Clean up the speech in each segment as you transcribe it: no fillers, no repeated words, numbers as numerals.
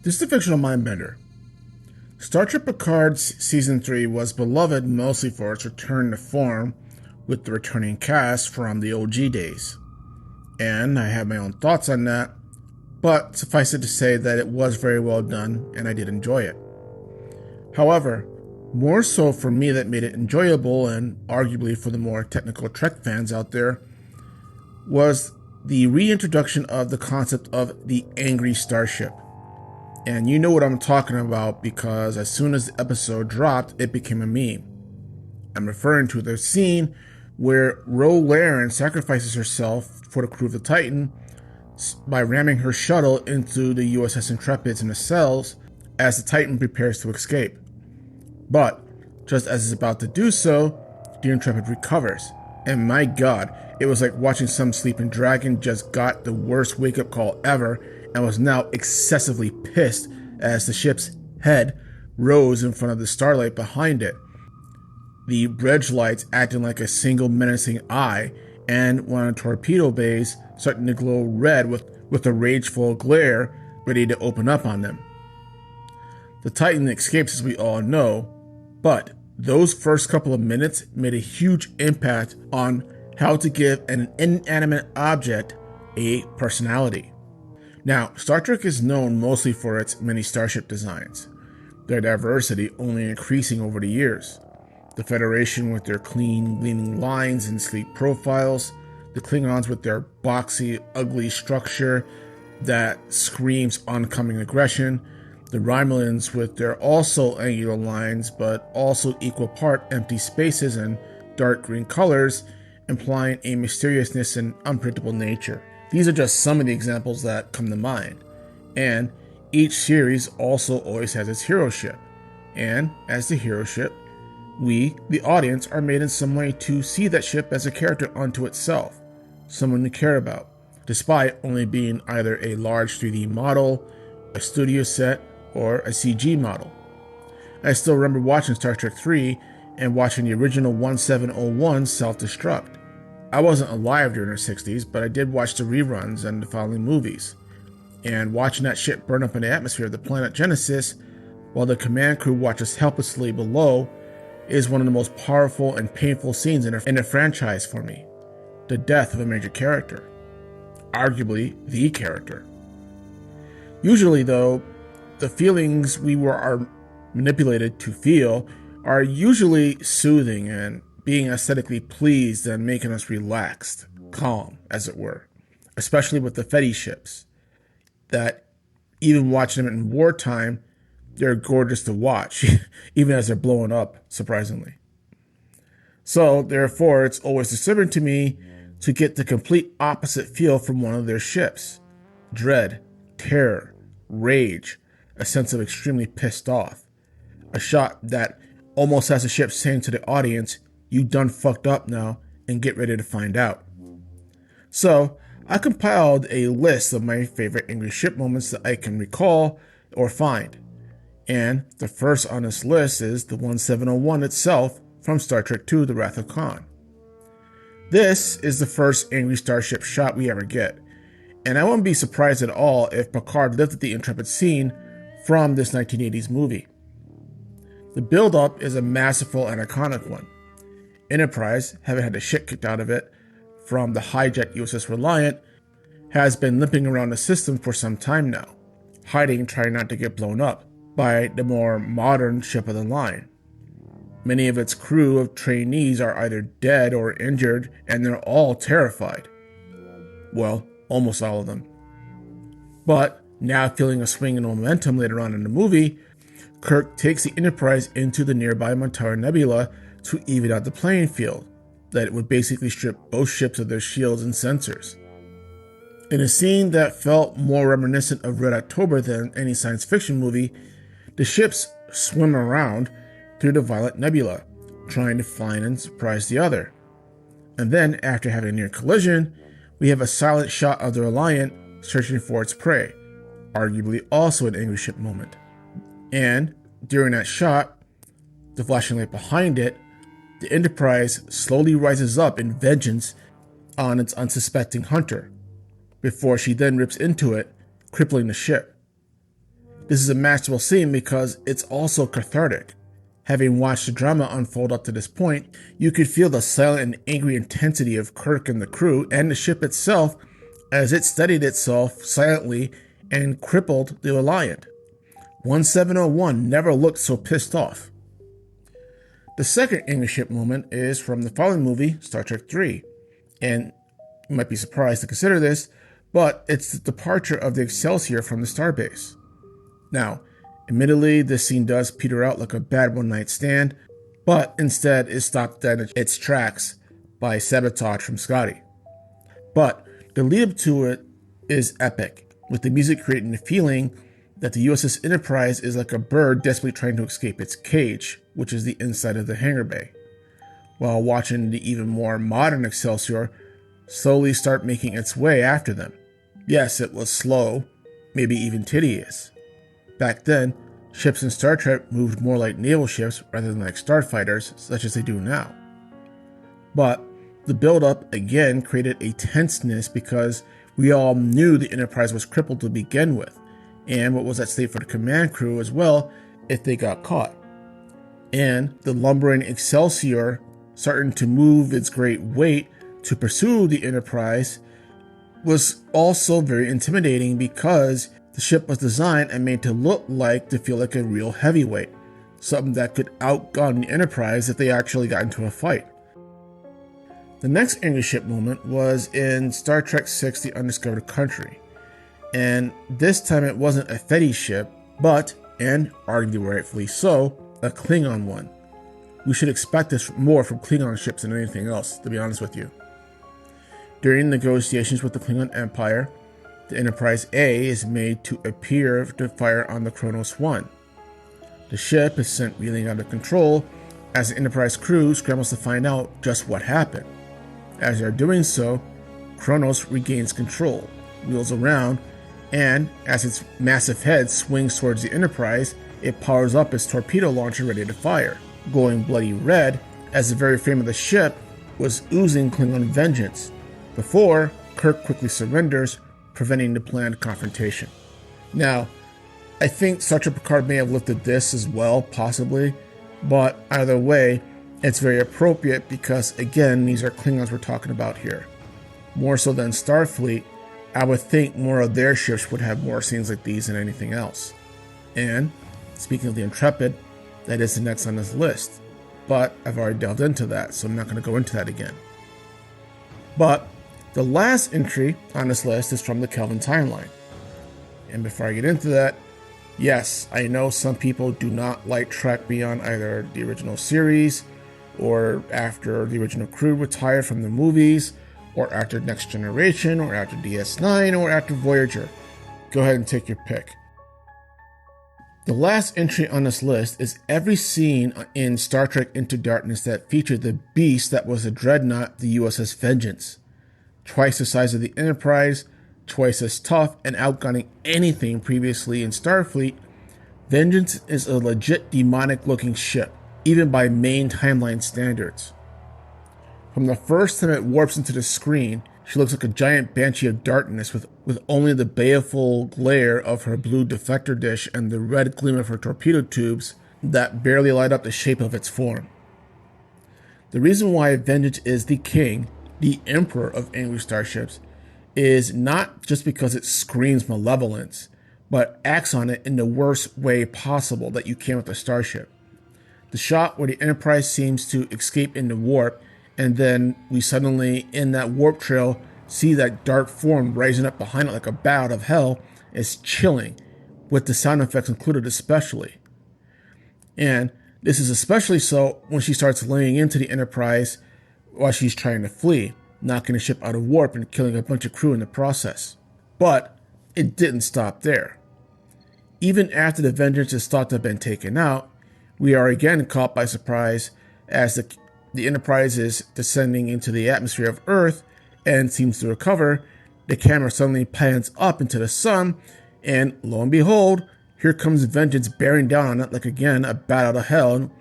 This is a fictional mindbender. Star Trek Picard's Season 3 was beloved mostly for its return to form with the returning cast from the OG days. And I have my own thoughts on that, but suffice it to say that it was very well done and I did enjoy it. However, more so for me that made it enjoyable, and arguably for the more technical Trek fans out there, was the reintroduction of the concept of the angry starship. And you know what I'm talking about because as soon as the episode dropped, it became a meme. I'm referring to the scene where Ro Laren sacrifices herself for the crew of the Titan by ramming her shuttle into the USS Intrepid's nacelles as the Titan prepares to escape. But just as it's about to do so, the Intrepid recovers. And my god, it was like watching some sleeping dragon just got the worst wake-up call ever and was now excessively pissed as the ship's head rose in front of the starlight behind it. The bridge lights acting like a single menacing eye, and one of the torpedo bays starting to glow red with a rageful glare ready to open up on them. The Titan escapes, as we all know, but those first couple of minutes made a huge impact on how to give an inanimate object a personality. Now, Star Trek is known mostly for its many starship designs, their diversity only increasing over the years. The Federation with their clean, gleaming lines and sleek profiles, the Klingons with their boxy, ugly structure that screams oncoming aggression, the Romulans with their also angular lines but also equal part empty spaces and dark green colors, implying a mysteriousness and unpredictable nature. These are just some of the examples that come to mind, and each series also always has its hero ship, and as the hero ship, we, the audience, are made in some way to see that ship as a character unto itself, someone to care about, despite only being either a large 3D model, a studio set, or a CG model. I still remember watching Star Trek 3 and watching the original 1701 self-destruct. I wasn't alive during the 60s, but I did watch the reruns and the following movies. And watching that ship burn up in the atmosphere of the planet Genesis while the command crew watches helplessly below is one of the most powerful and painful scenes in the franchise for me. The death of a major character. Arguably the character. Usually though, the feelings we are manipulated to feel are usually soothing and being aesthetically pleased and making us relaxed, calm, as it were. Especially with the Fetty ships, that even watching them in wartime, they're gorgeous to watch, even as they're blowing up, surprisingly. So, therefore, it's always disturbing to me to get the complete opposite feel from one of their ships. Dread, terror, rage, a sense of extremely pissed off. A shot that almost has the ship saying to the audience, "You done fucked up now, and get ready to find out." So, I compiled a list of my favorite angry ship moments that I can recall or find. And the first on this list is the 1701 itself from Star Trek II, The Wrath of Khan. This is the first angry starship shot we ever get, and I wouldn't be surprised at all if Picard lifted the Intrepid scene from this 1980s movie. The build-up is a masterful and iconic one. Enterprise, having had the shit kicked out of it from the hijacked USS Reliant, has been limping around the system for some time now, hiding trying not to get blown up by the more modern ship of the line. Many of its crew of trainees are either dead or injured, and they're all terrified. Well, almost all of them. But now feeling a swing in momentum later on in the movie, Kirk takes the Enterprise into the nearby Montara Nebula to even out the playing field, that it would basically strip both ships of their shields and sensors. In a scene that felt more reminiscent of Red October than any science fiction movie, the ships swim around through the Violet Nebula, trying to find and surprise the other. And then, after having a near collision, we have a silent shot of the Reliant searching for its prey, arguably also an angry ship moment. And, during that shot, the flashing light behind it, the Enterprise slowly rises up in vengeance on its unsuspecting hunter, before she then rips into it, crippling the ship. This is a masterful scene because it's also cathartic. Having watched the drama unfold up to this point, you could feel the silent and angry intensity of Kirk and the crew and the ship itself as it steadied itself silently and crippled the Reliant. 1701 never looked so pissed off. The second angry ship moment is from the following movie, Star Trek III, and you might be surprised to consider this, but it's the departure of the Excelsior from the starbase. Now, admittedly, this scene does peter out like a bad one-night stand, but instead is stopped dead in its tracks by sabotage from Scotty. But the lead-up to it is epic, with the music creating the feeling that the USS Enterprise is like a bird desperately trying to escape its cage, which is the inside of the hangar bay, while watching the even more modern Excelsior slowly start making its way after them. Yes, it was slow, maybe even tedious. Back then, ships in Star Trek moved more like naval ships rather than like starfighters, such as they do now. But the build-up again created a tenseness because we all knew the Enterprise was crippled to begin with, and what was at stake for the command crew as well if they got caught. And the lumbering Excelsior starting to move its great weight to pursue the Enterprise was also very intimidating because the ship was designed and made to feel like a real heavyweight, something that could outgun the Enterprise if they actually got into a fight. The next angry ship moment was in Star Trek VI: The Undiscovered Country, and this time it wasn't a Fetty ship, but, and arguably rightfully so, a Klingon one. We should expect this more from Klingon ships than anything else, to be honest with you. During negotiations with the Klingon Empire, the Enterprise A is made to appear to fire on the Kronos 1. The ship is sent reeling out of control as the Enterprise crew scrambles to find out just what happened. As they are doing so, Kronos regains control, wheels around, and as its massive head swings towards the Enterprise, it powers up its torpedo launcher ready to fire, glowing bloody red as the very frame of the ship was oozing Klingon vengeance, before Kirk quickly surrenders, preventing the planned confrontation. Now, I think Star Trek Picard may have lifted this as well, possibly, but either way, it's very appropriate because, again, these are Klingons we're talking about here. More so than Starfleet, I would think more of their ships would have more scenes like these than anything else. And, speaking of the Intrepid, that is the next on this list, but I've already delved into that, so I'm not going to go into that again. But the last entry on this list is from the Kelvin timeline. And before I get into that, yes, I know some people do not like Trek beyond either the original series, or after the original crew retired from the movies, or after Next Generation, or after DS9, or after Voyager. Go ahead and take your pick. The last entry on this list is every scene in Star Trek Into Darkness that featured the beast that was the dreadnought, the USS Vengeance. Twice the size of the Enterprise, twice as tough, and outgunning anything previously in Starfleet, Vengeance is a legit demonic-looking ship, even by main timeline standards. From the first time it warps into the screen, she looks like a giant banshee of darkness with only the baleful glare of her blue deflector dish and the red gleam of her torpedo tubes that barely light up the shape of its form. The reason why Vengeance is the king, the emperor of angry starships, is not just because it screams malevolence, but acts on it in the worst way possible that you can with a starship. The shot where the Enterprise seems to escape into warp, and then we suddenly, in that warp trail, see that dark form rising up behind it like a bat out of hell, is chilling, with the sound effects included especially. And this is especially so when she starts laying into the Enterprise while she's trying to flee, knocking the ship out of warp and killing a bunch of crew in the process. But it didn't stop there. Even after the Vengeance is thought to have been taken out, we are again caught by surprise as the Enterprise is descending into the atmosphere of Earth and seems to recover. The camera suddenly pans up into the sun, and lo and behold, here comes Vengeance bearing down on it like again a bat out of hell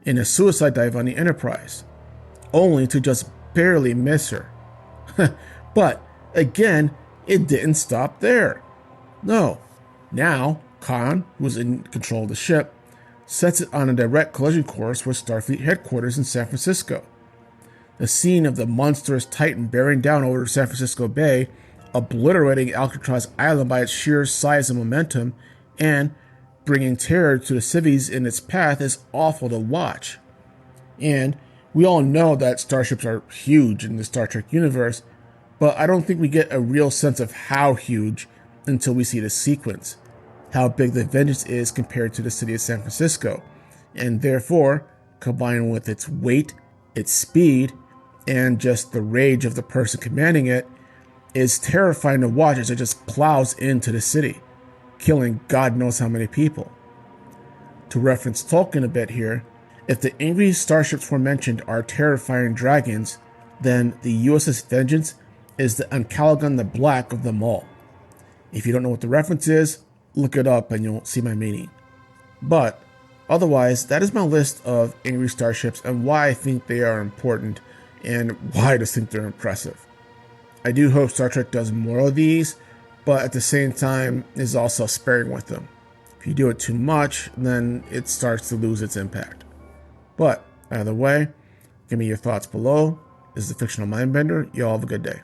in a suicide dive on the Enterprise, only to just barely miss her. But again, it didn't stop there. No, now Khan, who is in control of the ship, sets it on a direct collision course with Starfleet headquarters in San Francisco. The scene of the monstrous Titan bearing down over San Francisco Bay, obliterating Alcatraz Island by its sheer size and momentum, and bringing terror to the civvies in its path is awful to watch. And we all know that starships are huge in the Star Trek universe, but I don't think we get a real sense of how huge until we see the sequence, how big the Vengeance is compared to the city of San Francisco, and therefore, combined with its weight, its speed, and just the rage of the person commanding it, is terrifying to watch as it just plows into the city, killing God knows how many people. To reference Tolkien a bit here, if the angry starships aforementioned are terrifying dragons, then the USS Vengeance is the Uncalagon the Black of them all. If you don't know what the reference is, look it up and you'll see my meaning. But otherwise, that is my list of angry starships and why I think they are important and why I just think they're impressive. I do hope Star Trek does more of these, but at the same time is also sparing with them. If you do it too much, then it starts to lose its impact. But either way, give me your thoughts below. This is the Fictional Mindbender. Y'all have a good day.